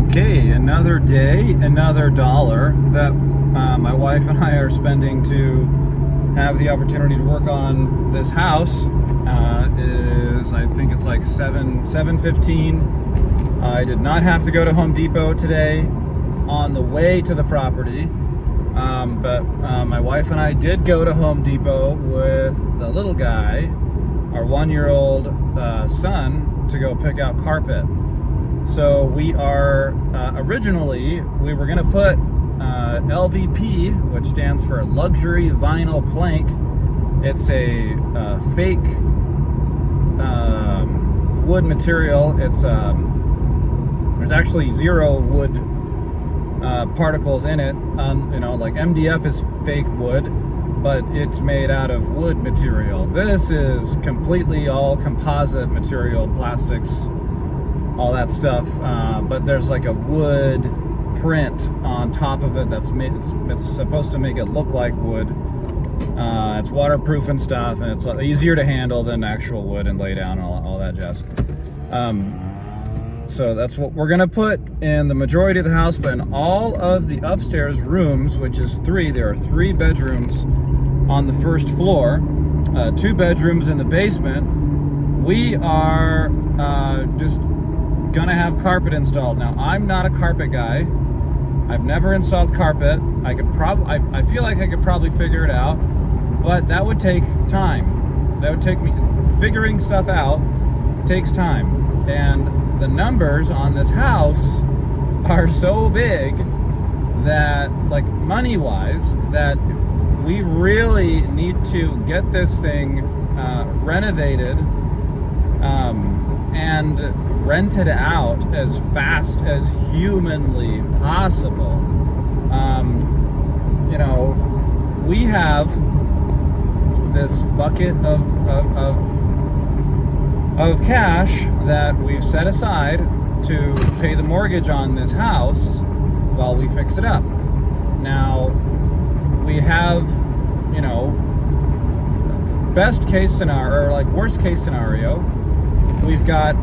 Okay, another day, another dollar that my wife and I are spending to have the opportunity to work on this house. I think it's like 7:15. I did not have to go to Home Depot today on the way to the property, but my wife and I did go to Home Depot with the little guy, our 1-year-old son, to go pick out carpet. So we are, originally, we were going to put LVP, which stands for Luxury Vinyl Plank. It's a fake wood material. It's there's actually zero wood particles in it. Like MDF is fake wood, but it's made out of wood material. This is completely all composite material, plastics, all that stuff, but there's like a wood print on top of it that's made, it's supposed to make it look like wood. It's waterproof and stuff, and it's easier to handle than actual wood and lay down and all that jazz. So that's what we're gonna put in the majority of the house, but in all of the upstairs rooms, which is 3, there are 3 bedrooms on the first floor, 2 bedrooms in the basement. We are just gonna have carpet installed. Now, I'm not a carpet guy. I've never installed carpet. I feel like I could probably figure it out, but that would take time. That would take me, figuring stuff out takes time. And the numbers on this house are so big that, like, money-wise, that we really need to get this thing renovated and rented out as fast as humanly possible. We have this bucket of cash that we've set aside to pay the mortgage on this house while we fix it up. Now, we have, best case scenario, or like worst case scenario, we've got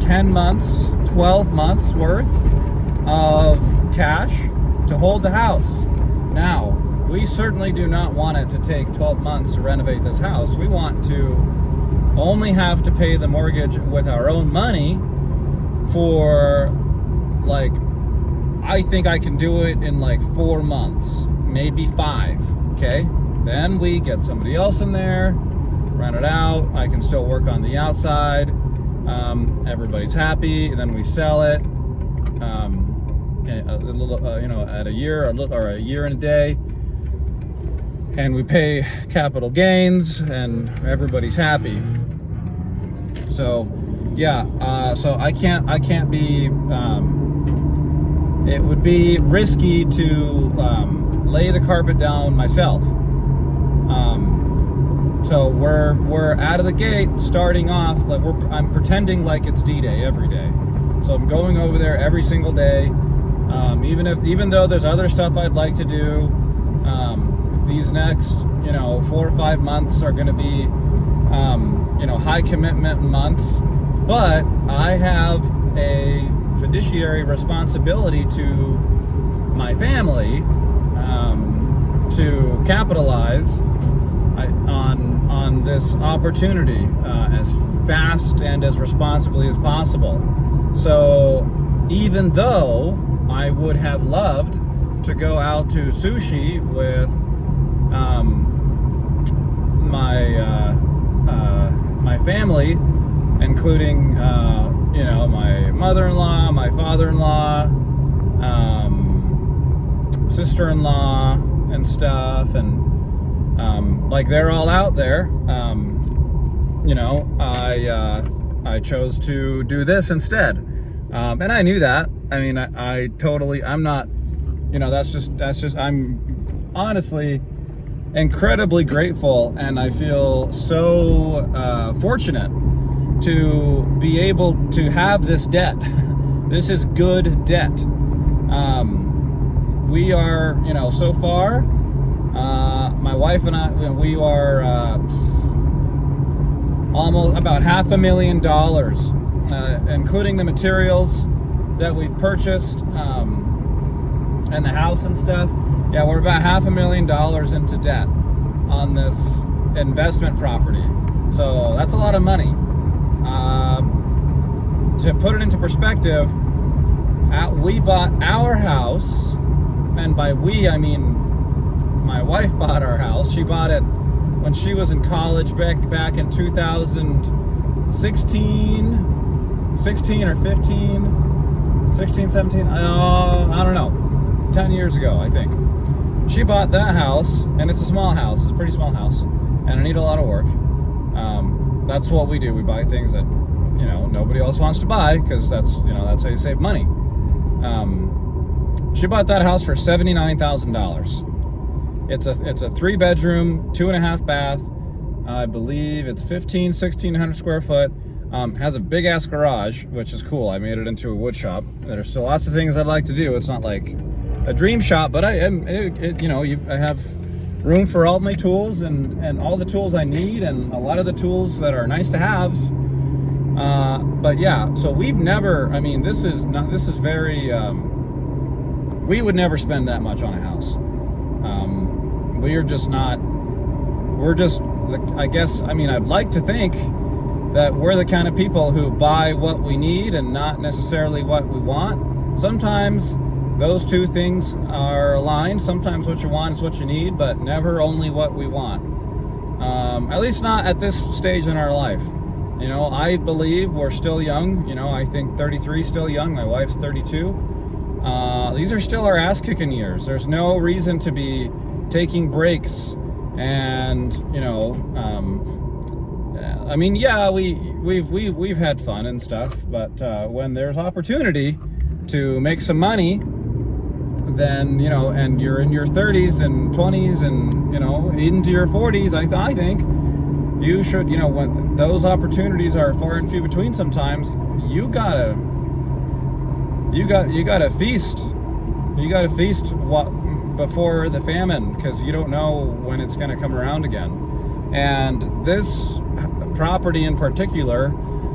10 months, 12 months worth of cash to hold the house. Now, we certainly do not want it to take 12 months to renovate this house. We want to only have to pay the mortgage with our own money for, like, I think I can do it in like 4 months, maybe 5, okay? Then we get somebody else in there, rent it out. I can still work on the outside. Everybody's happy, and then we sell it at a year or a year and a day, and we pay capital gains, and everybody's happy. So yeah, so I can't be. It would be risky to lay the carpet down myself. So we're out of the gate, starting off like I'm pretending like it's D-Day every day. So I'm going over there every single day, even though there's other stuff I'd like to do. These next 4 or 5 months are going to be high commitment months, but I have a fiduciary responsibility to my family to capitalize on this opportunity as fast and as responsibly as possible. So even though I would have loved to go out to sushi with my family, including my mother-in-law, my father-in-law, sister-in-law, and stuff, and like they're all out there. I chose to do this instead, and I knew that. I mean, I totally. I'm not. That's just. I'm honestly incredibly grateful, and I feel so fortunate to be able to have this debt. This is good debt. We are, so far, my wife and I, we are almost about $500,000, including the materials that we've purchased and the house and stuff, yeah, we're about $500,000 into debt on this investment property. So that's a lot of money. To put it into perspective, we bought our house, and by we I mean my wife bought our house. She bought it when she was in college back in 2016 or 15, 16, 17, I don't know, 10 years ago, I think. She bought that house, and it's a small house. It's a pretty small house, and I need a lot of work. That's what we do. We buy things that, nobody else wants to buy, because that's how you save money. She bought that house for $79,000. It's a 3-bedroom, 2.5 bath. I believe it's 1,600 square foot. Has a big ass garage, which is cool. I made it into a wood shop. There's still lots of things I'd like to do. It's not like a dream shop, but I have room for all my tools and all the tools I need, and a lot of the tools that are nice to haves. But yeah, so we've never. I mean, this is very. We would never spend that much on a house. We're just not. We're just. I guess. I mean, I'd like to think that we're the kind of people who buy what we need and not necessarily what we want. Sometimes those two things are aligned. Sometimes what you want is what you need, but never only what we want. At least not at this stage in our life. I believe we're still young. I think 33 is still young. My wife's 32. These are still our ass-kicking years. There's no reason to be taking breaks and, I mean, yeah, we've had fun and stuff, but when there's opportunity to make some money, then and you're in your 30s and 20s and into your 40s, I think you should, when those opportunities are far and few between, sometimes you gotta feast. You gotta feast before the famine, because you don't know when it's going to come around again. And this property in particular,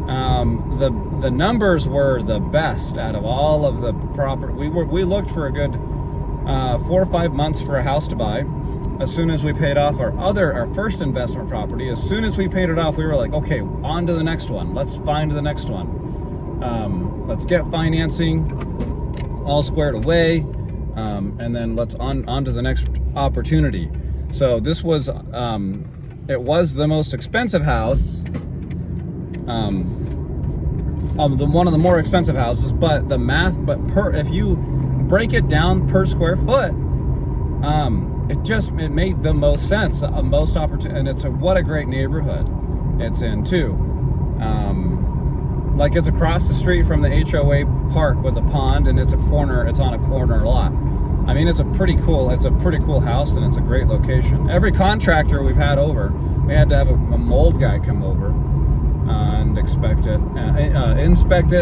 the numbers were the best out of all of the property. We looked for a good 4 or 5 months for a house to buy. As soon as we paid off our first investment property, as soon as we paid it off, we were like, okay, on to the next one. Let's find the next one. Let's get financing all squared away, and then let's on to the next opportunity. So this was it was the most expensive house, one of the more expensive houses, but if you break it down per square foot, it made the most sense, most opportunity, and what a great neighborhood it's in too. Like, it's across the street from the HOA park with a pond, and it's on a corner lot. I mean, it's a pretty cool house, and it's a great location. Every contractor we've had over, we had to have a mold guy come over and inspect it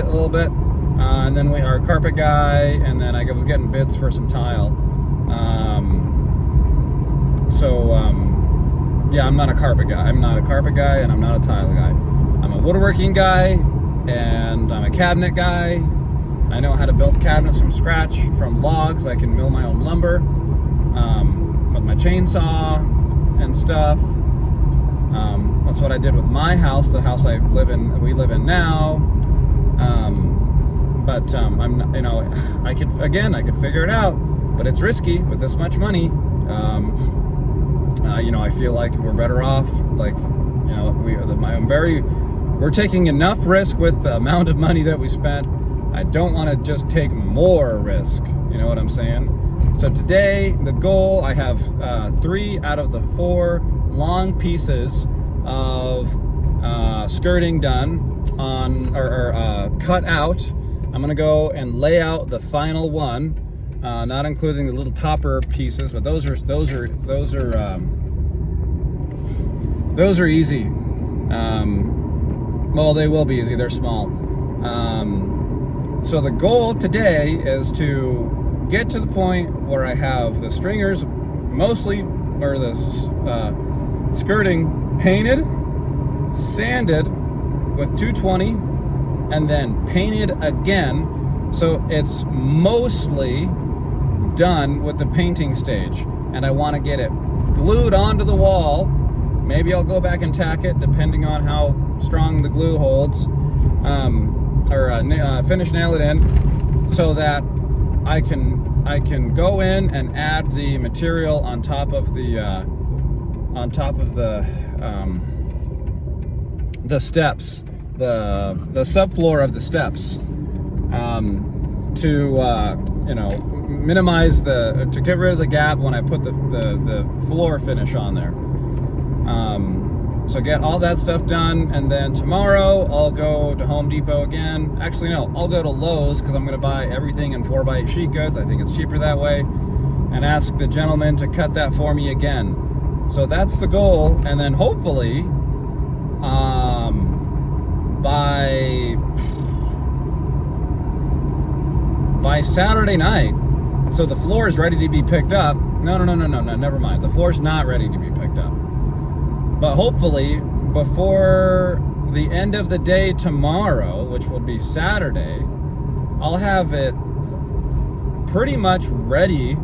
a little bit, and then our carpet guy, and then I was getting bids for some tile. Yeah, I'm not a carpet guy. I'm not a carpet guy, and I'm not a tile guy. I'm a woodworking guy, and I'm a cabinet guy. I know how to build cabinets from scratch, from logs. I can mill my own lumber with my chainsaw and stuff. That's what I did with my house, the house we live in now. But I'm, I could figure it out, but it's risky with this much money. I feel like we're better off. We're taking enough risk with the amount of money that we spent. I don't want to just take more risk. You know what I'm saying? So today, the goal, I have 3 out of the 4 long pieces of skirting done cut out. I'm gonna go and lay out the final one, not including the little topper pieces, but those are easy. Well, they will be easy. They're small. So the goal today is to get to the point where I have the stringers mostly, or the skirting painted, sanded with 220, and then painted again So it's mostly done with the painting stage, and I want to get it glued onto the wall. Maybe I'll go back and tack it depending on how strong the glue holds, finish nail it in, so that I can go in and add the material on top of the steps, the subfloor of the steps, to minimize to get rid of the gap when I put the floor finish on there. So get all that stuff done, and then tomorrow I'll go to Home Depot again. Actually, no, I'll go to Lowe's, because I'm going to buy everything in 4x8 sheet goods. I think it's cheaper that way, and ask the gentleman to cut that for me again. So that's the goal, and then hopefully by Saturday night, so the floor is ready to be picked up. No, never mind. The floor's not ready to be picked up. But hopefully, before the end of the day tomorrow, which will be Saturday, I'll have it pretty much ready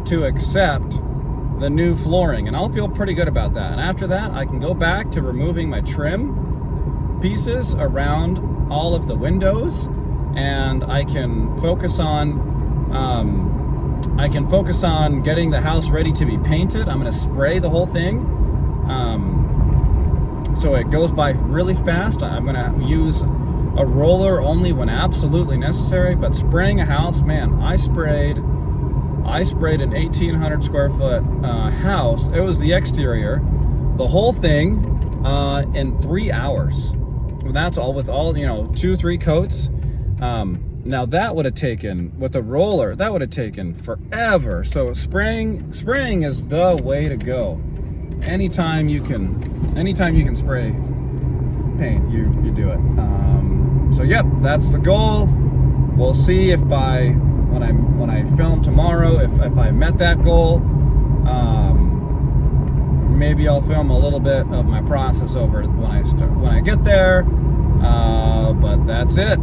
to accept the new flooring, and I'll feel pretty good about that. And after that, I can go back to removing my trim pieces around all of the windows, and I can focus on getting the house ready to be painted. I'm going to spray the whole thing, so it goes by really fast. I'm going to use a roller only when absolutely necessary. But spraying a house, man, I sprayed an 1,800 square foot house. It was the exterior, the whole thing, in 3 hours. That's all, with all 2-3 coats. Now that would have taken, with a roller, that would have taken forever. So spraying is the way to go. Anytime you can spray paint, you do it. So yep, that's the goal. We'll see if when I film tomorrow, if I met that goal. Maybe I'll film a little bit of my process over when I get there. But that's it.